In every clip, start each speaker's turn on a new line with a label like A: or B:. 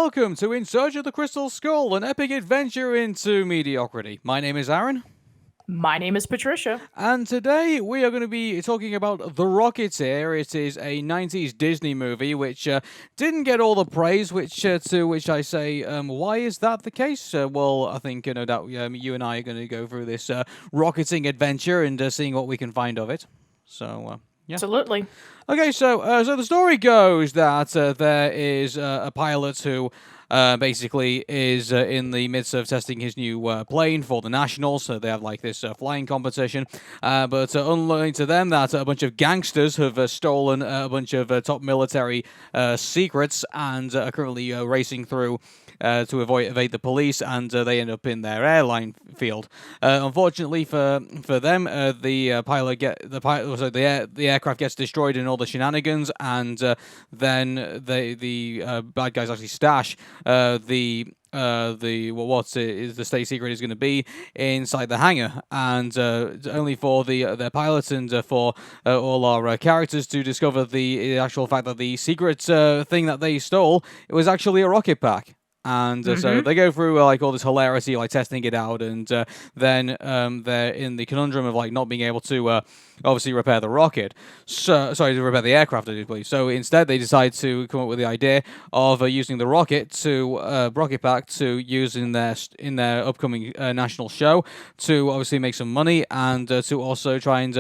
A: welcome to In Search of the Crystal Skull, an epic adventure into mediocrity. My name is Aaron.
B: My name is Patricia.
A: And today we are going to be talking about The Rocketeer. It is a 90s Disney movie which didn't get all the praise, to which I say, why is that the case? Well, I think no doubt you and I are going to go through this rocketing adventure and seeing what we can find of it. So, yeah.
B: Absolutely.
A: Okay, so the story goes that there is a pilot who basically is in the midst of testing his new plane for the Nationals. So they have like this flying competition. But unlike to them, that a bunch of gangsters have stolen a bunch of top military secrets and are currently racing through to evade the police, and they end up in their airline field. Unfortunately for them, the aircraft gets destroyed in all the shenanigans, and then the bad guys actually stash the state secret is going to be inside the hangar, and only for the pilots and for all our characters to discover the actual fact that the secret thing that they stole, it was actually a rocket pack. And so they go through like all this hilarity, like testing it out, and then they're in the conundrum of like not being able to obviously repair the rocket. To repair the aircraft, I do believe. So instead, they decide to come up with the idea of using the rocket pack to use in their upcoming national show to obviously make some money and to also try and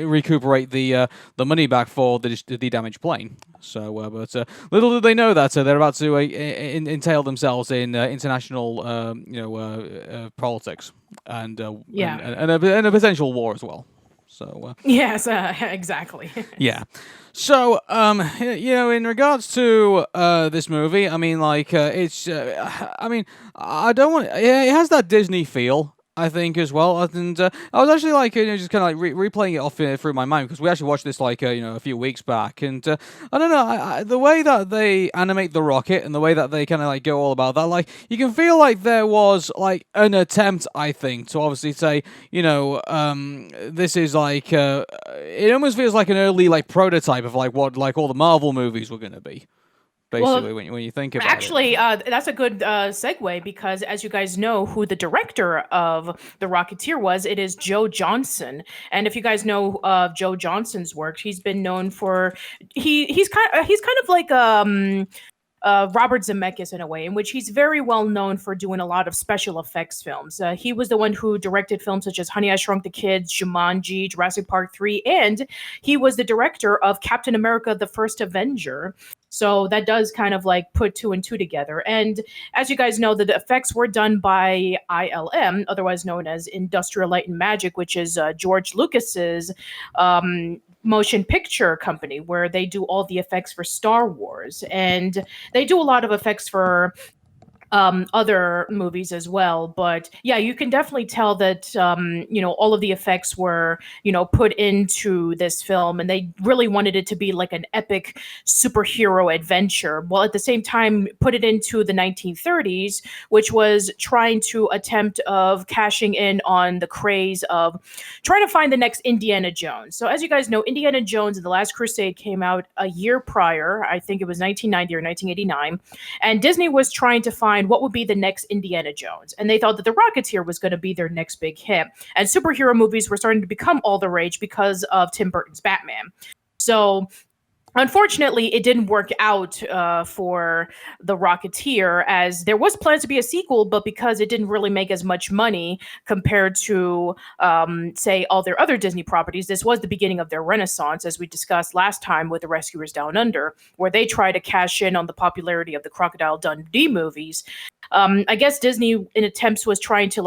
A: recuperate the money back for the damaged plane. So, but little did they know that they're about to entail themselves in international, politics and a potential war as well. So
B: yes, exactly.
A: Yeah. So in regards to this movie, I mean, like it's, I don't want. Yeah, it has that Disney feel, I think, as well. And I was actually like, just kind of like replaying it off through my mind, because we actually watched this like a few weeks back, and I don't know, the way that they animate the rocket and the way that they kind of like go all about that, like you can feel like there was like an attempt, I think, to obviously say, this is like it almost feels like an early like prototype of like what like all the Marvel movies were going to be. Basically, when you think about
B: actually, that's a good segue, because as you guys know who the director of The Rocketeer was, it is Joe Johnston. And if you guys know of Joe Johnston's work, he's been known for he's kind of like Robert Zemeckis in a way, in which he's very well known for doing a lot of special effects films. He was the one who directed films such as Honey, I Shrunk the Kids, Jumanji, Jurassic Park 3, and he was the director of Captain America: The First Avenger. So that does kind of like put two and two together. And as you guys know, the effects were done by ILM, otherwise known as Industrial Light and Magic, which is George Lucas's motion picture company, where they do all the effects for Star Wars, and they do a lot of effects for other movies as well. But yeah, you can definitely tell that all of the effects were put into this film, and they really wanted it to be like an epic superhero adventure, while at the same time put it into the 1930s, which was trying to attempt of cashing in on the craze of trying to find the next Indiana Jones. So as you guys know, Indiana Jones and the Last Crusade came out a year prior. I think it was 1990 or 1989, and Disney was trying to find what would be the next Indiana Jones. And they thought that The Rocketeer was going to be their next big hit. And superhero movies were starting to become all the rage because of Tim Burton's Batman. So unfortunately, it didn't work out for The Rocketeer, as there was plans to be a sequel, but because it didn't really make as much money compared to, say, all their other Disney properties, this was the beginning of their renaissance, as we discussed last time with The Rescuers Down Under, where they try to cash in on the popularity of the Crocodile Dundee movies. I guess Disney, in attempts, was trying to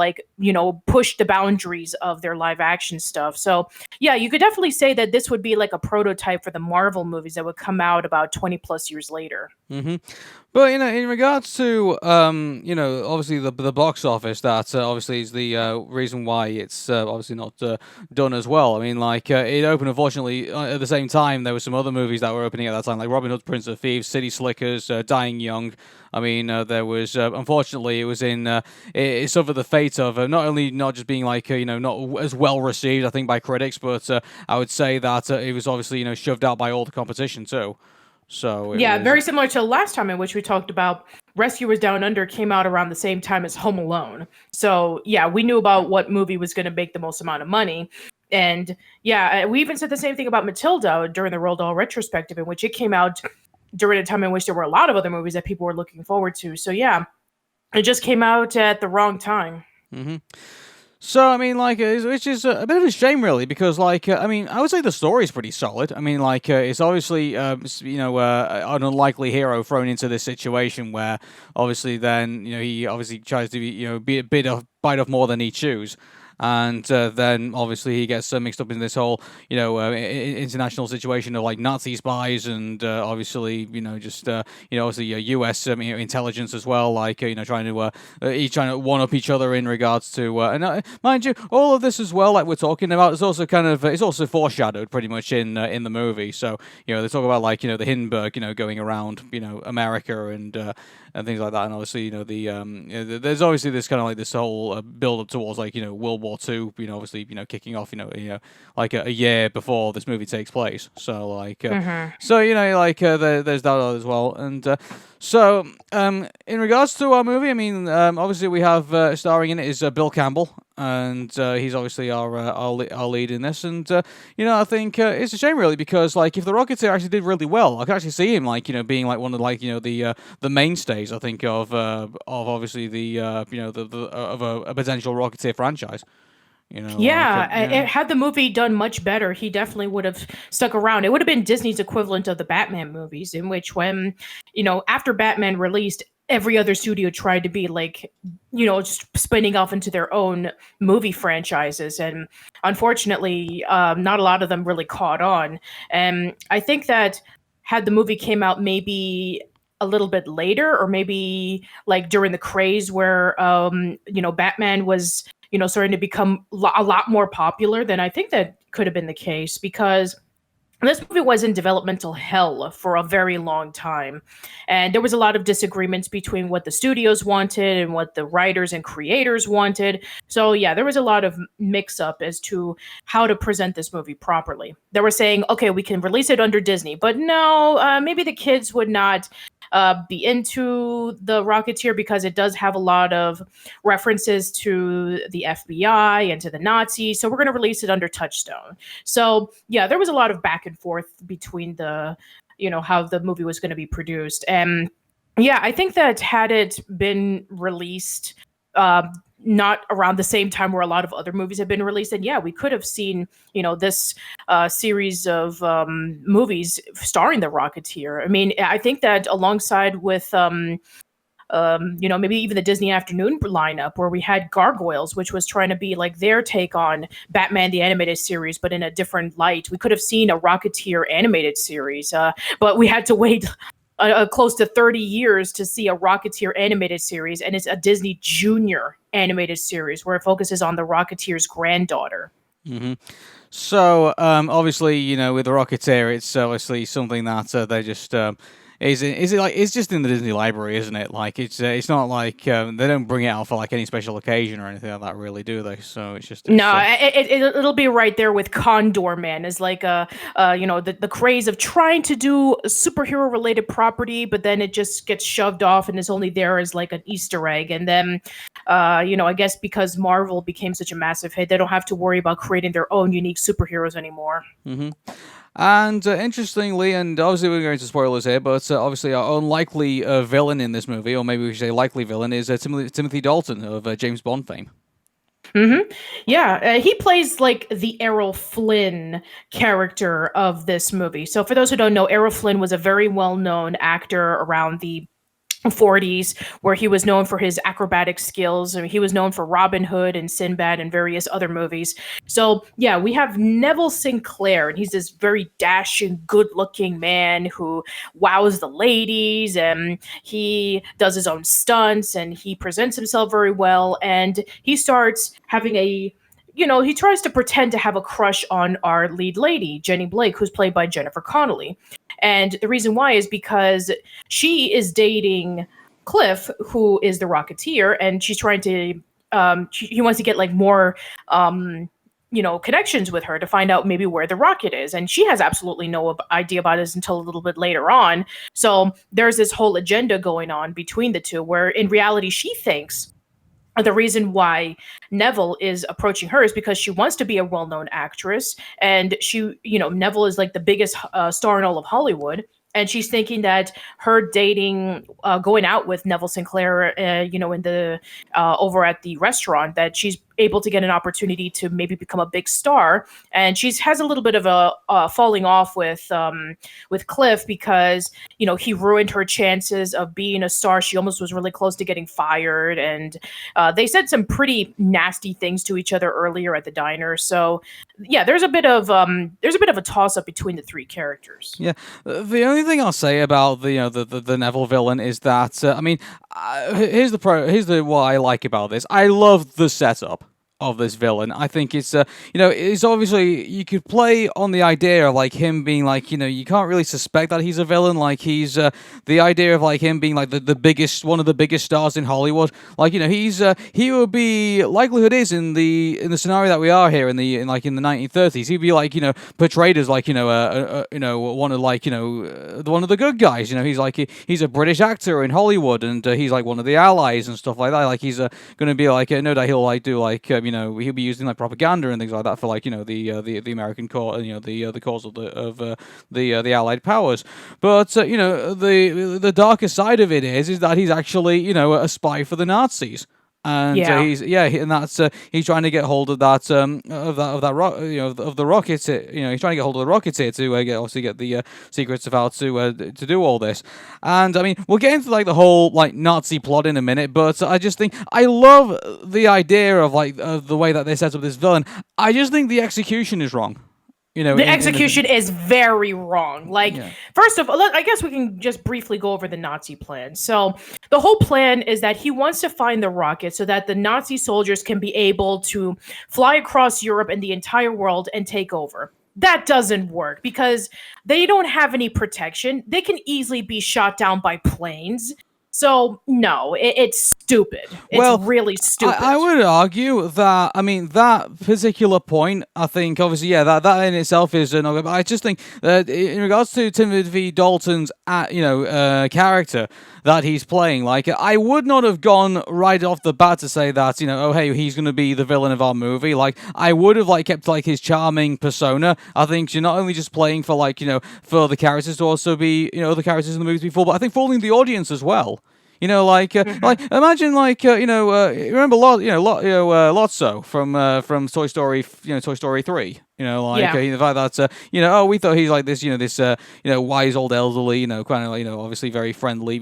B: push the boundaries of their live action stuff. So yeah, you could definitely say that this would be like a prototype for the Marvel movies that would come out about 20 plus years later.
A: Mm-hmm. But in regards to obviously the box office, that obviously is the reason why it's obviously not done as well. I mean, like it opened, unfortunately, at the same time there were some other movies that were opening at that time, like Robin Hood, Prince of Thieves, City Slickers, Dying Young. I mean, there was unfortunately it suffered the fate of not just being like not as well received, I think, by critics, but I would say that it was obviously shoved out by all the competition too. So it
B: Yeah,
A: was.
B: very similar to the last time in which we talked about Rescuers Down Under came out around the same time as Home Alone. So yeah, we knew about what movie was going to make the most amount of money. And yeah, we even said the same thing about Matilda during the Roald Dahl retrospective, in which it came out during a time in which there were a lot of other movies that people were looking forward to. So yeah, it just came out at the wrong time.
A: Hmm. So I mean, like, which is a bit of a shame, really, because like, I mean, I would say the story's pretty solid. I mean, like, it's obviously, an unlikely hero thrown into this situation where, obviously, then he obviously tries to be a bit of bite off more than he chews. And then obviously he gets mixed up in this whole, international situation of like Nazi spies and obviously, just obviously U.S. Intelligence as well, like trying to each trying to one up each other in regards to and mind you, all of this as well, like we're talking about, is also kind of it's also foreshadowed pretty much in the movie. So they talk about like the Hindenburg, going around America and things like that. And obviously, there's obviously this kind of like this whole build up towards like World War II. Obviously, kicking off. Like a year before this movie takes place. So like,
B: Hmm.
A: so like there's that as well. And so in regards to our movie, I mean, obviously we have starring in it is Bill Campbell. And he's obviously our lead in this, and I think it's a shame really because like if the Rocketeer actually did really well, I could actually see him like being like one of like the mainstays I think of obviously the of a potential Rocketeer franchise.
B: Yeah,
A: Yeah.
B: had the movie done much better, he definitely would have stuck around. It would have been Disney's equivalent of the Batman movies, in which when, after Batman released, every other studio tried to be like, just spinning off into their own movie franchises. And unfortunately, not a lot of them really caught on. And I think that had the movie came out maybe a little bit later, or maybe like during the craze where, Batman was starting to become a lot more popular, then I think that could have been the case, because this movie was in developmental hell for a very long time. And there was a lot of disagreements between what the studios wanted and what the writers and creators wanted. So, yeah, there was a lot of mix up as to how to present this movie properly. They were saying, okay, we can release it under Disney, but no, maybe the kids would not be into the Rocketeer because it does have a lot of references to the FBI and to the Nazis. So we're going to release it under Touchstone. So yeah, there was a lot of back and forth between the, how the movie was going to be produced. And yeah, I think that had it been released, uh, not around the same time where a lot of other movies have been released, and yeah, we could have seen, this series of movies starring the Rocketeer. I mean, I think that alongside with maybe even the Disney Afternoon lineup, where we had Gargoyles, which was trying to be like their take on Batman the Animated Series, but in a different light. We could have seen a Rocketeer animated series, but we had to wait close to 30 years to see a Rocketeer animated series, and it's a Disney Junior animated series where it focuses on the Rocketeer's granddaughter.
A: Hmm. So obviously with the Rocketeer, it's obviously something that they just. Is it like it's just in the Disney library, isn't it? Like it's not like they don't bring it out for like any special occasion or anything like that, really, do they? So it's just
B: No, it'll be right there with Condor Man as like the craze of trying to do a superhero related property, but then it just gets shoved off and is only there as like an Easter egg. And then, I guess because Marvel became such a massive hit, they don't have to worry about creating their own unique superheroes anymore.
A: Hmm. And interestingly, and obviously we're going to spoilers here, but obviously our unlikely villain in this movie, or maybe we should say likely villain, is Timothy Dalton of James Bond fame.
B: Yeah, he plays like the Errol Flynn character of this movie. So, for those who don't know, Errol Flynn was a very well known actor around the 40s, where he was known for his acrobatic skills. I mean, he was known for Robin Hood and Sinbad and various other movies. So, yeah, we have Neville Sinclair, and he's this very dashing, good looking man who wows the ladies, and he does his own stunts, and he presents himself very well. And he starts having he tries to pretend to have a crush on our lead lady, Jenny Blake, who's played by Jennifer Connelly. And the reason why is because she is dating Cliff, who is the Rocketeer, and she's trying to he wants to get like more connections with her to find out maybe where the rocket is, and she has absolutely no idea about this until a little bit later on. So there's this whole agenda going on between the two, where in reality she thinks the reason why Neville is approaching her is because she wants to be a well-known actress, and Neville is like the biggest star in all of Hollywood, and she's thinking that her dating, going out with Neville Sinclair, in the over at the restaurant, that she's able to get an opportunity to maybe become a big star, and she's has a little bit of a falling off with Cliff because he ruined her chances of being a star. She almost was really close to getting fired, and they said some pretty nasty things to each other earlier at the diner. So yeah, there's a toss up between the three characters.
A: Yeah, the only thing I'll say about the Neville villain is that here's the what I like about this. I love the setup of this villain. I think it's obviously you could play on the idea of like him being like you can't really suspect that he's a villain. Like he's the idea of like him being like the biggest one of the biggest stars in Hollywood. Like he would be likelihood is in the scenario that we are here in the 1930s he'd be like portrayed as like one of like one of the good guys. He's like he's a British actor in Hollywood and he's like one of the allies and stuff like that. Like he's going to be like no doubt he'll like do like he'll be using like propaganda and things like that for like the American cause, the cause of the Allied powers. But the darker side of it is that he's actually a spy for the Nazis. And he's trying to get hold of that of the rockets. He's trying to get hold of the rockets here to get the secrets of how to do all this. And I mean, we'll get into like the whole like Nazi plot in a minute, but I just think I love the idea of like the way that they set up this villain. I just think the execution is wrong.
B: The execution is very wrong. Like, first of all, I guess we can just briefly go over the Nazi plan. So the whole plan is that he wants to find the rocket so that the Nazi soldiers can be able to fly across Europe and the entire world and take over. That doesn't work because they don't have any protection. They can easily be shot down by planes. So no, it's stupid. It's really stupid.
A: I would argue that that particular point. I think obviously, that in itself is another. But I just think that in regards to Timothy Dalton's character that he's playing, like I would not have gone right off the bat to say that oh hey he's going to be the villain of our movie. Like I would have like kept like his charming persona. I think you're not only just playing for like for the characters to also be the characters in the movies before, but I think fooling the audience as well. Like imagine like remember Lotso from Toy Story, Toy Story 3. The fact that we thought he's like this wise old elderly kind of obviously very friendly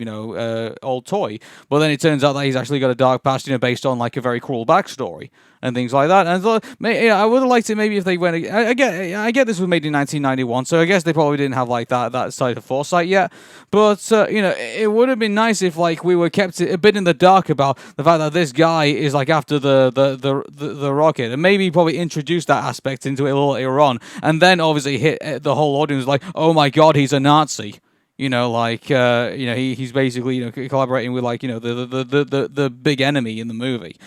A: old toy, but then it turns out that he's actually got a dark past based on like a very cruel backstory and things like that. And I would have liked it maybe if they went. I get this was made in 1991, so I guess they probably didn't have like that side of foresight yet. But it would have been nice if like we were kept a bit in the dark about the fact that this guy is like after the rocket, and maybe probably introduce that aspect into it a little later on, and then obviously hit the whole audience like, oh my god, he's a Nazi. He's basically collaborating with like the big enemy in the movie.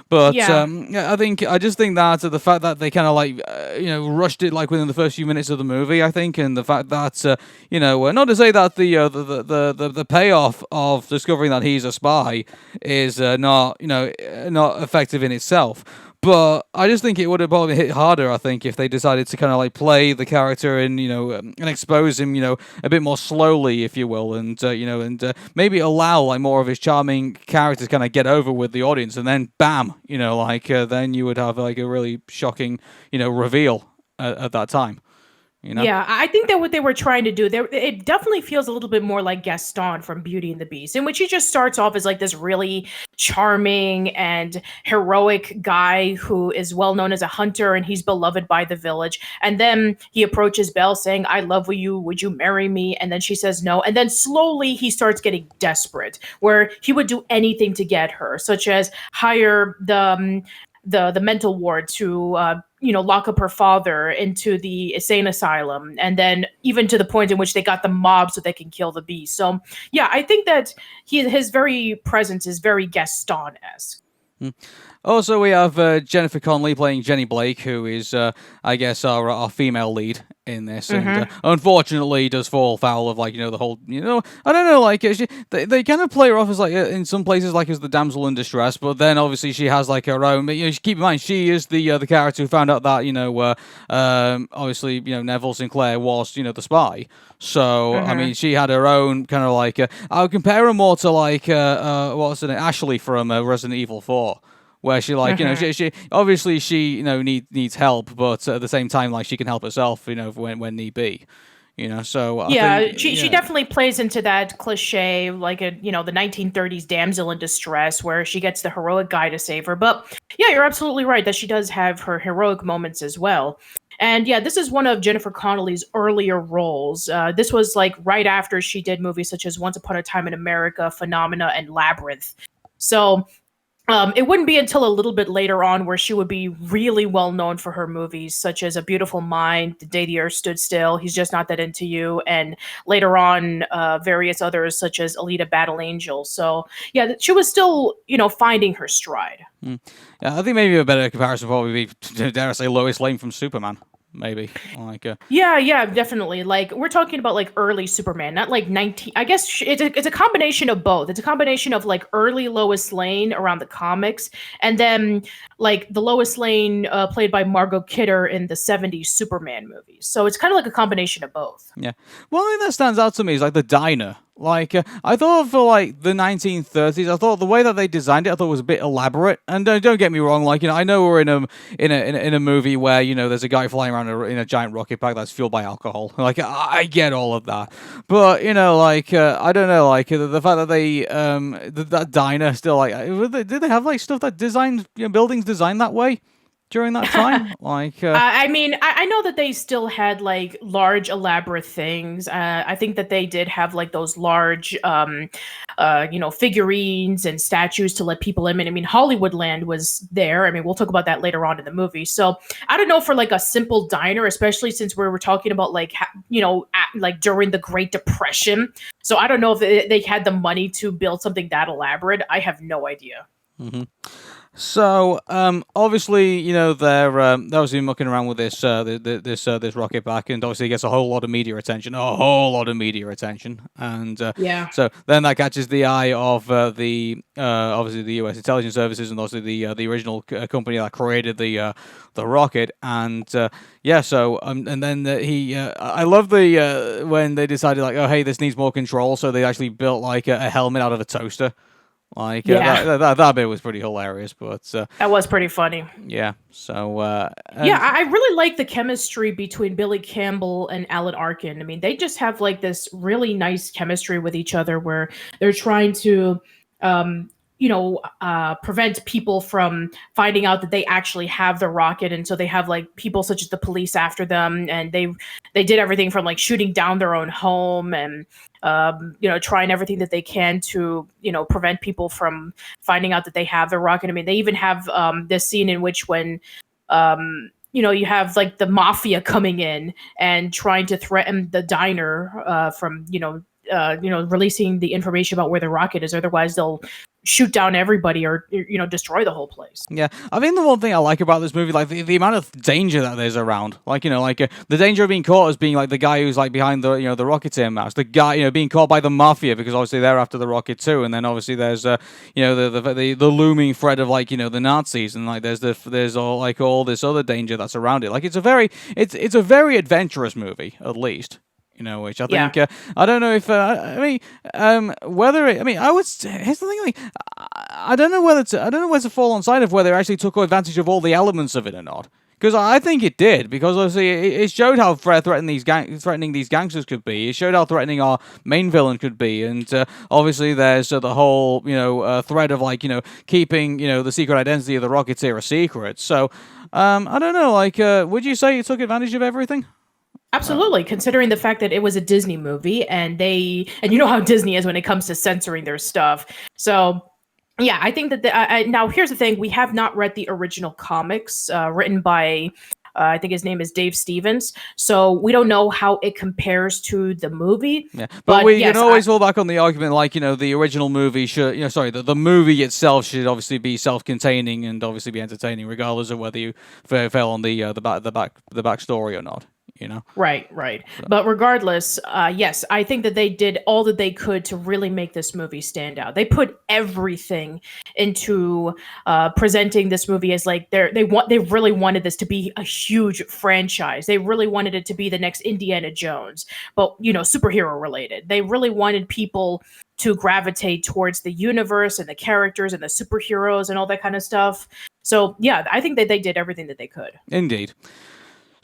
A: But I just think that the fact that they kind of like rushed it like within the first few minutes of the movie, I think, and the fact that not to say that the payoff of discovering that he's a spy is not effective in itself. But I just think it would have probably hit harder, I think, if they decided to kind of like play the character and and expose him a bit more slowly, if you will, and maybe allow like more of his charming character to kind of get over with the audience, and then bam, then you would have like a really shocking reveal at that time.
B: Yeah, I think that what they were trying to do, it definitely feels a little bit more like Gaston from Beauty and the Beast, in which he just starts off as like this really charming and heroic guy who is well known as a hunter, and he's beloved by the village. And then he approaches Belle saying, "I love you. Would you marry me?" And then she says no. And then slowly he starts getting desperate, where he would do anything to get her, such as hire the mental ward to lock up her father into the insane asylum, and then even to the point in which they got the mob so they can kill the beast. So yeah, I think that his very presence is very Gaston-esque.
A: Also, we have Jennifer Connelly playing Jenny Blake, who is, I guess, our female lead in this, and
B: Mm-hmm.
A: unfortunately does fall foul of, like, the whole, I don't know, like, they kind of play her off as, like, in some places, like, as the damsel in distress, but then obviously she has, like, her own, but, keep in mind, she is the character who found out that, obviously, Neville Sinclair was, the spy. So, I
B: Mm-hmm.
A: mean, she had her own kind of, like, I would compare her more to, like, what's her name, Ashley from Resident Evil 4, where she, like,
B: Mm-hmm.
A: she obviously she needs help, but at the same time, like, she can help herself, when need be, so I think,
B: Yeah, she definitely plays into that cliche, like a the 1930s damsel in distress, where she gets the heroic guy to save her. But yeah, you're absolutely right that she does have her heroic moments as well. And yeah, this is one of Jennifer Connelly's earlier roles. This was like right after she did movies such as Once Upon a Time in America, Phenomena, and Labyrinth. So it wouldn't be until a little bit later on where she would be really well known for her movies, such as A Beautiful Mind, The Day the Earth Stood Still, He's Just Not That Into You, and later on, various others such as Alita Battle Angel. So, yeah, she was still, finding her stride.
A: mm. Yeah, I think maybe a better comparison would probably be, dare I say, Lois Lane from Superman, maybe, like,
B: Yeah, yeah, definitely. Like we're talking about like early Superman, not like 19. I guess it's a combination of both. It's a combination of like early Lois Lane around the comics, and then like the Lois Lane played by Margot Kidder in the 70s Superman movies. So it's kind of like a combination of both.
A: yeah. One thing that stands out to me is, like, the diner. Like, I thought for, like, the 1930s, I thought the way that they designed it, I thought was a bit elaborate. And don't get me wrong, like, I know we're in a movie where, there's a guy flying around in a giant rocket pack that's fueled by alcohol. Like, I get all of that, but, like, I don't know, like, the fact that they that diner still, like, did they have, like, stuff that designed, buildings designed that way during that time? Like,
B: I mean, I know that they still had like large, elaborate things. I think that they did have like those large, figurines and statues to let people in. I mean, Hollywoodland was there. I mean, we'll talk about that later on in the movie. So I don't know for like a simple diner, especially since we were talking about like, like during the Great Depression. So I don't know if they had the money to build something that elaborate. I have no idea.
A: hmm So, obviously, they're obviously mucking around with this rocket back, and obviously it gets a whole lot of media attention, and
B: Yeah.
A: so then that catches the eye of the obviously the U.S. intelligence services, and also the original company that created the rocket, and yeah, so and then I love the when they decided, like, oh, hey, this needs more control, so they actually built, like, a helmet out of a toaster. Like,
B: Yeah.
A: that bit was pretty hilarious, but
B: That was pretty funny.
A: yeah. So
B: Yeah,
A: and
B: I really like the chemistry between Billy Campbell and Alan Arkin. I mean, they just have like this really nice chemistry with each other where they're trying to, prevent people from finding out that they actually have the rocket, and so they have like people such as the police after them, and they did everything from like shooting down their own home and trying everything that they can to prevent people from finding out that they have the rocket. I mean, they even have this scene in which when you have like the mafia coming in and trying to threaten the diner from releasing the information about where the rocket is. Otherwise, they'll shoot down everybody or destroy the whole place.
A: yeah, I think the one thing I like about this movie, like, the amount of danger that there's around, like, the danger of being caught as being, like, the guy who's, like, behind the the Rocketeer mask, the guy being caught by the mafia, because obviously they're after the rocket too, and then obviously there's the looming threat of, like, the Nazis, and, like, there's all this other danger that's around it. Like, it's a very adventurous movie, at least. Which I
B: Yeah.
A: think I don't know if I mean whether I mean I would here's the thing, like, I don't know whether to fall on side of whether it actually took advantage of all the elements of it or not, because I think it did, because obviously it showed how threatening these gangsters could be. It showed how threatening our main villain could be, and obviously there's the whole threat of, like, keeping the secret identity of the Rocketeer a secret. So I don't know, like, would you say it took advantage of everything?
B: Absolutely, considering the fact that it was a Disney movie and you know how Disney is when it comes to censoring their stuff. So, yeah, I think that now here's the thing: we have not read the original comics written by I think his name is Dave Stevens. So we don't know how it compares to the movie.
A: Yeah, but
B: But
A: we can
B: yes,
A: always fall back on the argument, like, the original movie should, sorry, the movie itself should obviously be self-containing and obviously be entertaining, regardless of whether you fell on the backstory or not.
B: right, right.
A: So,
B: But regardless, yes, I think that they did all that they could to really make this movie stand out. They put everything into presenting this movie as like they really wanted this to be a huge franchise. They really wanted it to be the next Indiana Jones, but superhero related. They really wanted people to gravitate towards the universe and the characters and the superheroes and all that kind of stuff. So yeah, I think that they did everything that they could.
A: indeed.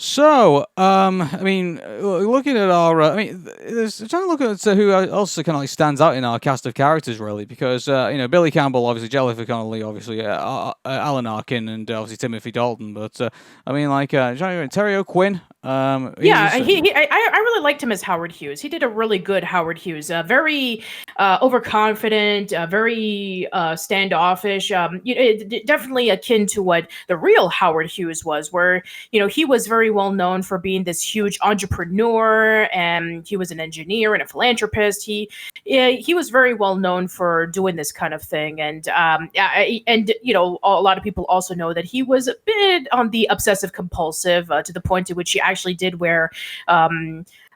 A: So, looking at our, trying to look at who else kind of like stands out in our cast of characters, really, because Billy Campbell, obviously Jellifer Connolly, obviously Alan Arkin, and obviously Timothy Dalton. But Terry OQuinn.
B: Yeah, I really liked him as Howard Hughes. He did a really good Howard Hughes. Very overconfident, very standoffish. Definitely akin to what the real Howard Hughes was, where he was very well known for being this huge entrepreneur, and he was an engineer and a philanthropist. He was very well known for doing this kind of thing, and a lot of people also know that he was a bit on the obsessive compulsive to the point to which he actually did wear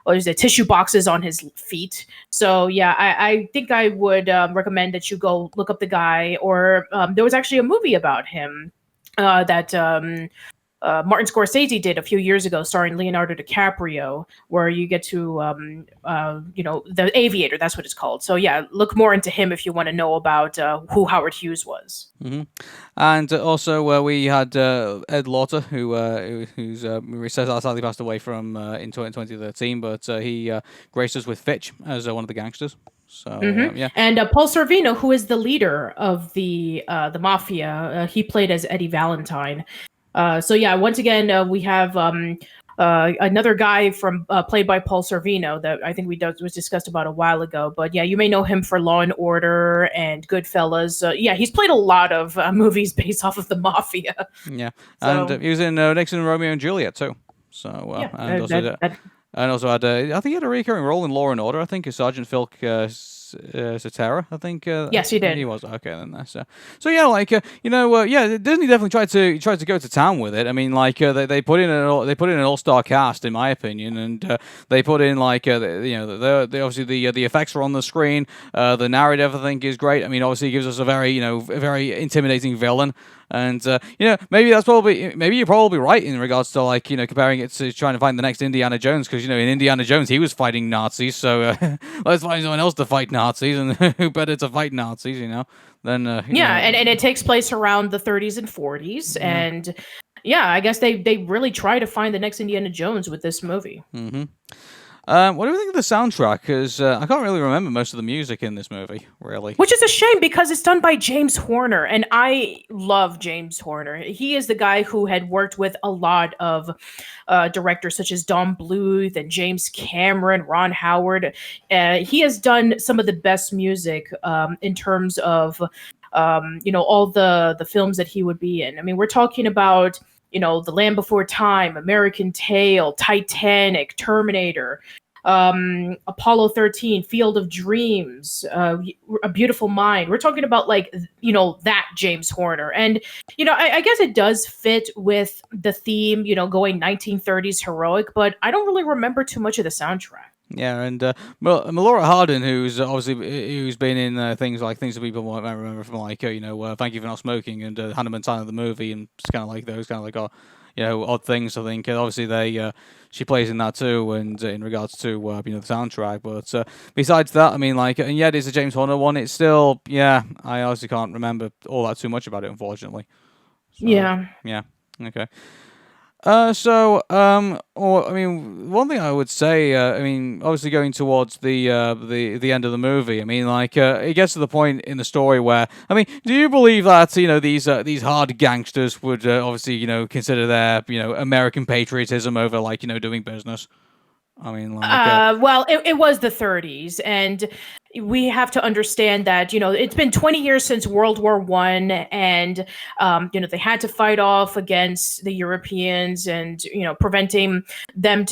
B: there's tissue boxes on his feet. So yeah, I think I would recommend that you go look up the guy. Or there was actually a movie about him that Martin Scorsese did a few years ago, starring Leonardo DiCaprio, where you get to, The Aviator. That's what it's called. So yeah, look more into him if you want to know about who Howard Hughes was.
A: Mm-hmm. And also we had Ed Lauter, who's sadly passed away from in 2013, but he graced us with Fitch as one of the gangsters. So yeah,
B: and Paul Sorvino, who is the leader of the mafia, he played as Eddie Valentine. So yeah, once again, we have another guy from played by Paul Sorvino that I think was discussed about a while ago. But yeah, you may know him for Law and Order and Goodfellas. Yeah, he's played a lot of movies based off of the mafia.
A: Yeah, so, and he was in Nixon, Romeo and Juliet too. So
B: yeah,
A: and also had I think he had a recurring role in Law and Order. I think as Sergeant Phil Cetera. I think
B: yes, he did.
A: He was okay then. So yeah, Disney definitely tried to go to town with it. I mean, they put in an all-star cast, in my opinion, and they put in obviously the effects are on the screen. The narrative, I think, is great. I mean, obviously, it gives us a very intimidating villain. And maybe you're probably right in regards to comparing it to trying to find the next Indiana Jones, because in Indiana Jones he was fighting Nazis, so let's find someone else to fight Nazis, and who better to fight Nazis, than
B: and it takes place around the 30s and 40s, and yeah, I guess they really try to find the next Indiana Jones with this movie.
A: Mm-hmm. What do you think of the soundtrack? Because I can't really remember most of the music in this movie, really.
B: Which is a shame, because it's done by James Horner, and I love James Horner. He is the guy who had worked with a lot of directors such as Don Bluth and James Cameron, Ron Howard. He has done some of the best music in terms of all the films that he would be in. I mean, we're talking about The Land Before Time, American Tail, Titanic, Terminator, Apollo 13, Field of Dreams, A Beautiful Mind. We're talking about that James Horner. And, I guess it does fit with the theme, going 1930s heroic, but I don't really remember too much of the soundtrack.
A: Yeah, and Melora Hardin, who's been in things that people might remember from Thank You for Not Smoking and Hannah Montana the movie, and it's kind of like those kind of odd things. I think obviously she plays in that too, and in regards to the soundtrack. But besides that, I mean, and yet it's a James Horner one. It's still I honestly can't remember all that too much about it, unfortunately. So,
B: yeah.
A: Okay. One thing I would say, obviously going towards the end of the movie, it gets to the point in the story where, do you believe that, these hard gangsters would, obviously, consider their, American patriotism over, doing business?
B: Well, it was the 30s, and we have to understand that it's been 20 years since World War One, and they had to fight off against the Europeans, and preventing them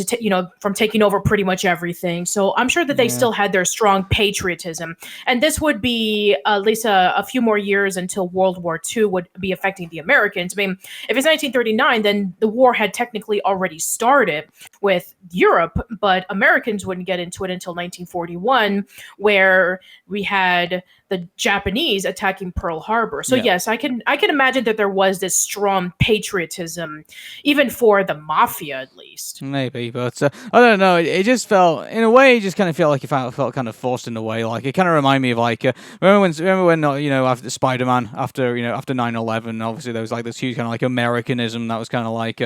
B: from taking over pretty much everything. So I'm sure that they
A: Yeah.
B: still had their strong patriotism, and this would be at least a few more years until World War II would be affecting the Americans. I mean, if it's 1939, then the war had technically already started with Europe, but Americans wouldn't get into it until 1941, where we had the Japanese attacking Pearl Harbor. So
A: Yeah.
B: yes, I can imagine that there was this strong patriotism, even for the mafia at least.
A: Maybe, but I don't know. It just felt, in a way, it just kind of felt like it felt kind of forced in a way. Like, it kind of reminded me of like remember when after Spider-Man, after 9/11, obviously there was like this huge kind of like Americanism that was kind of like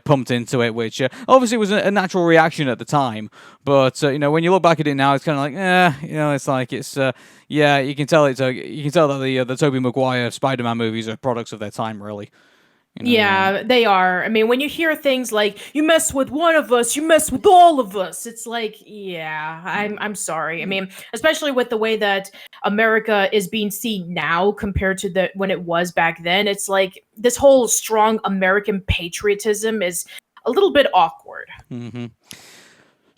A: pumped into it, which obviously was a natural reaction at the time. But when you look back at it now, it's kind of like it's like yeah, you can tell that the Tobey Maguire Spider-Man movies are products of their time, really.
B: Yeah, they are. I mean, when you hear things like "you mess with one of us, you mess with all of us," it's like, yeah, I'm sorry. I mean, especially with the way that America is being seen now compared to the when it was back then, it's like this whole strong American patriotism is a little bit awkward.
A: hmm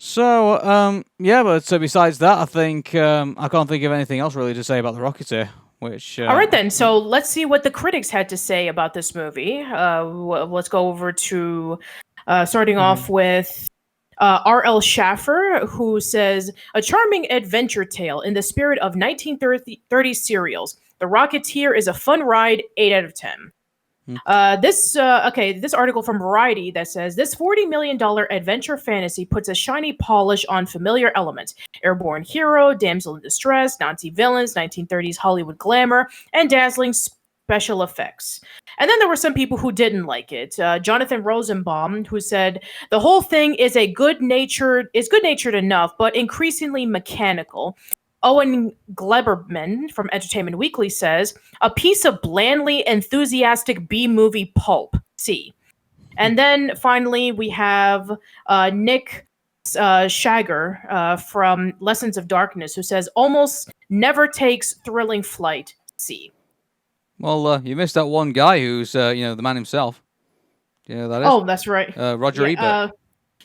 A: So, yeah, but so besides that, I think I can't think of anything else really to say about the Rocketeer, which
B: All right, then. So let's see what the critics had to say about this movie. Let's go over to starting
A: mhm.
B: off with R.L. Schaffer, who says, a charming adventure tale in the spirit of 1930s serials. The Rocketeer is a fun ride, 8 out of 10. This article from Variety that says this $40 million adventure fantasy puts a shiny polish on familiar elements: airborne hero, damsel in distress, Nazi villains, 1930s Hollywood glamour, and dazzling special effects. And then there were some people who didn't like it. Jonathan Rosenbaum, who said the whole thing is good natured enough, but increasingly mechanical. Owen Gleberman from Entertainment Weekly says, a piece of blandly enthusiastic B movie pulp. C. And then finally, we have Nick Shager from Lessons of Darkness, who says, almost never takes thrilling flight. C.
A: Well, you missed that one guy who's the man himself. Yeah, that is
B: Oh, that's right.
A: Roger
B: Yeah,
A: Ebert.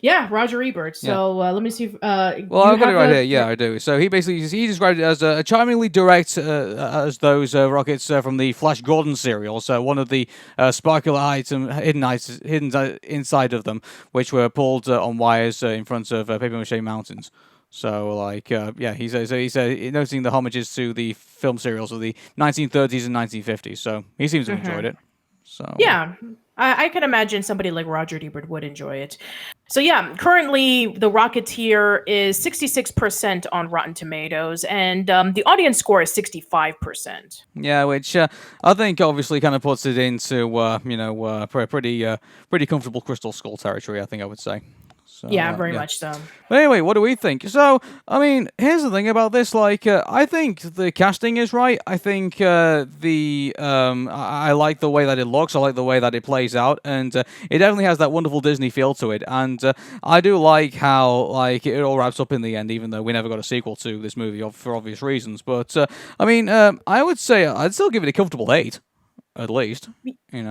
B: yeah, Roger Ebert.
A: Yeah.
B: So let me see. If,
A: Well,
B: you
A: I've got it
B: have
A: right here.
B: the
A: Yeah, I do. So he described it as a charmingly direct as those rockets from the Flash Gordon serial. So one of the sparkler hidden inside of them, which were pulled on wires in front of paper mache mountains. So like he said noticing the homages to the film serials of the 1930s and 1950s. So he seems to have enjoyed it. So
B: Yeah, I can imagine somebody like Roger Ebert would enjoy it. So yeah, currently the Rocketeer is 66% on Rotten Tomatoes, and the audience score is 65%.
A: yeah, which I think obviously kind of puts it into pretty comfortable Crystal Skull territory. I think I would say. So
B: Yeah, very
A: yeah.
B: much so.
A: But anyway, what do we think? So, I mean, here's the thing about this. Like, I think the casting is right. I think I like the way that it looks. I like the way that it plays out, and it definitely has that wonderful Disney feel to it. And I do like how like it all wraps up in the end, even though we never got a sequel to this movie for obvious reasons. But I mean, I would say I'd still give it a comfortable 8, at least.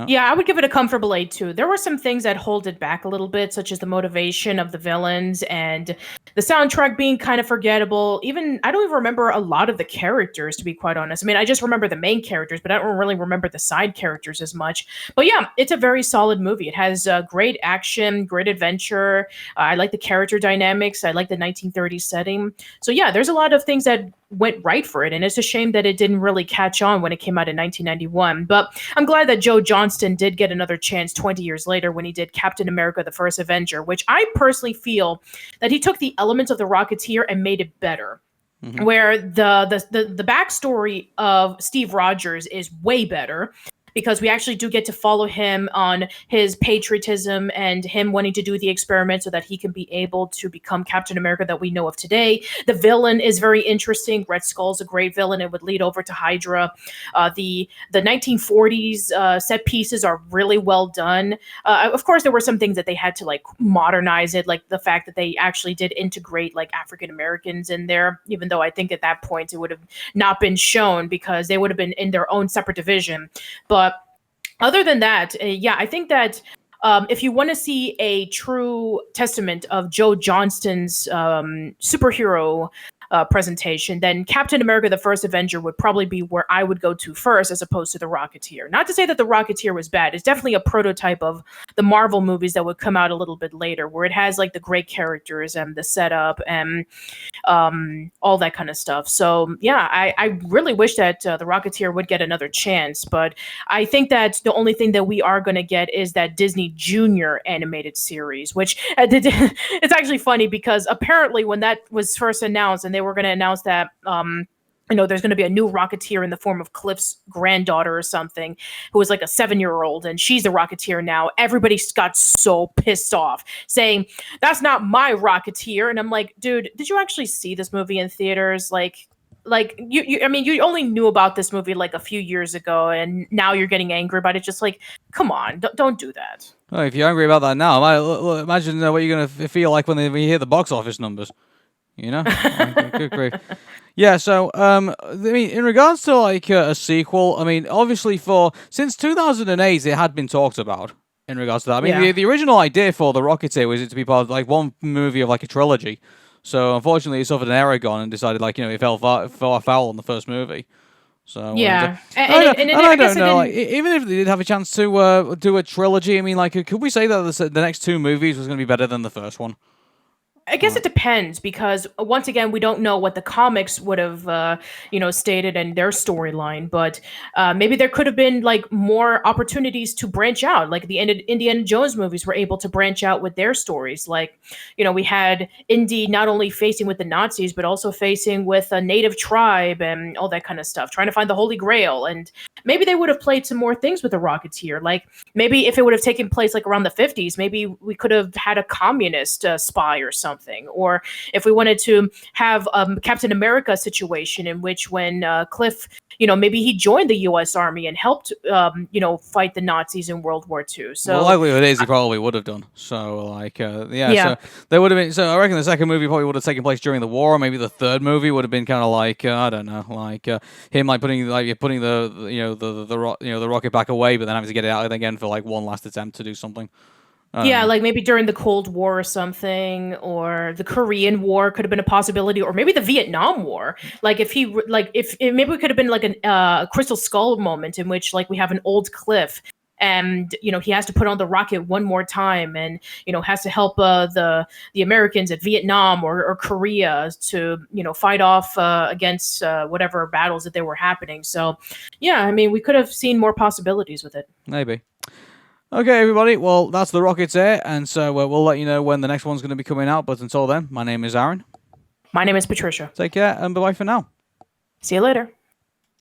B: Yeah, I would give it a comfortable 8 too. There were some things that hold it back a little bit, such as the motivation of the villains and the soundtrack being kind of forgettable. Even I don't even remember a lot of the characters, to be quite honest. I mean, I just remember the main characters, but I don't really remember the side characters as much. But yeah, it's a very solid movie. It has great action, great adventure. I like the character dynamics. I like the 1930s setting. So yeah, there's a lot of things that went right for it, and it's a shame that it didn't really catch on when it came out in 1991. But I'm glad that Joe Johnston did get another chance 20 years later when he did Captain America: The First Avenger, which I personally feel that he took the elements of the Rocketeer and made it better. Where the backstory of Steve Rogers is way better. because we actually do get to follow him on his patriotism and him wanting to do the experiment so that he can be able to become Captain America that we know of today. The villain is very interesting. Red Skull's a great villain. It would lead over to Hydra. The 1940s set pieces are really well done. Of course, there were some things that they had to like modernize it, like the fact that they actually did integrate like African Americans in there, even though I think at that point it would have not been shown because they would have been in their own separate division. But other than that, yeah, I think that if you want to see a true testament of Joe Johnston's superhero presentation, then Captain America: The First Avenger would probably be where I would go to first, as opposed to The Rocketeer. Not to say that The Rocketeer was bad; it's definitely a prototype of the Marvel movies that would come out a little bit later, where it has like the great characters and the setup and all that kind of stuff. So yeah, I really wish that The Rocketeer would get another chance, but I think that the only thing that we are going to get is that Disney Junior animated series, which it's actually funny because apparently when that was first announced and they were going to announce that there's going to be a new Rocketeer in the form of Cliff's granddaughter or something, who was like a 7-year-old, and she's a Rocketeer now. Everybody got so pissed off, saying, "That's not my Rocketeer." And I'm like, dude, did you actually see this movie in theaters? I mean, you only knew about this movie like a few years ago, and now you're getting angry about it. Just like, come on, don't do that.
A: Well, if you're angry about that now, imagine what you're going to feel like when you hear the box office numbers. Good grief. Yeah, so I mean, in regards to like a sequel, I mean, obviously since 2008, it had been talked about in regards to that. I mean,
B: Yeah.
A: the original idea for the Rocketeer was it to be part of like one movie of like a trilogy. So unfortunately, it suffered an Aragon and decided like it fell foul on the first movie. So
B: Yeah,
A: I
B: guess
A: don't know. Like, even if they did have a chance to do a trilogy, I mean, like, could we say that the next two movies was going to be better than the first one?
B: I guess it depends because once again, we don't know what the comics would have, stated in their storyline. But maybe there could have been like more opportunities to branch out. Like the Indiana Jones movies were able to branch out with their stories. Like, we had Indy not only facing with the Nazis, but also facing with a native tribe and all that kind of stuff, trying to find the Holy Grail. And maybe they would have played some more things with the Rocketeer. Like maybe if it would have taken place like around the 50s, maybe we could have had a communist spy or something. Or if we wanted to have Captain America situation in which when Cliff, maybe he joined the U.S. Army and helped, fight the Nazis in World War II. So
A: the likelihood is he probably would have done. So like, so there would have been. So I reckon the second movie probably would have taken place during the war. Or maybe the third movie would have been kind of like I don't know, like him like putting the rocket back away, but then having to get it out again for like one last attempt to do something.
B: Yeah, like maybe during the Cold War or something, or the Korean War could have been a possibility, or maybe the Vietnam War. Like if maybe it could have been like a Crystal Skull moment in which like we have an old Cliff, and he has to put on the rocket one more time, and has to help the Americans at Vietnam or Korea to fight off against whatever battles that they were happening. So yeah, I mean we could have seen more possibilities with it.
A: Maybe. Okay, everybody. Well, that's the Rocketeer, and so we'll let you know when the next one's going to be coming out. But until then, my name is Aaron.
B: My name is Patricia.
A: Take care, and bye-bye for now.
B: See you later.